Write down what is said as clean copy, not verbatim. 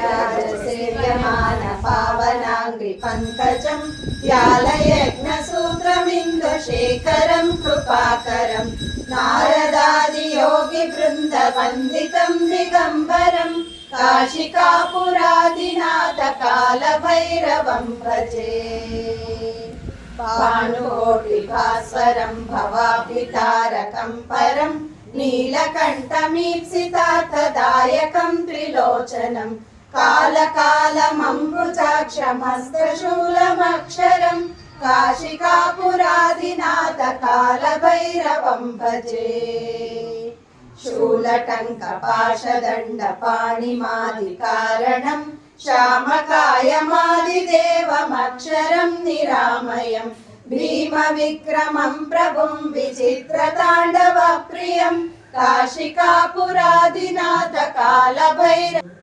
देवराजसेव्यमान पावनाङ्घ्रि पङ्कजं व्यालयज्ञसूत्रमिन्दुशेखरं कृपाकरं नारदादियोगिवृन्दवन्दितं दिगम्बरं काशिकापुरादिनाथ कालभैरवं भजे। भानुकोटिभास्वरं भवाब्धितारकं परं नीलकण्ठमीप्सितार्थदायकं त्रिलोचनं कालकालमम्बुजाक्षमस्तशूलमक्षरं काशिकापुरादिनाथ कालभैरवं भजे। शूलटङ्कपाशदण्डपाणिमादिकारणं श्यामकायमादिदेवमक्षरं निरामयं भीमविक्रमं प्रभुं विचित्रताण्डवप्रियं काशिकापुरादिनाथ कालभैरवम्।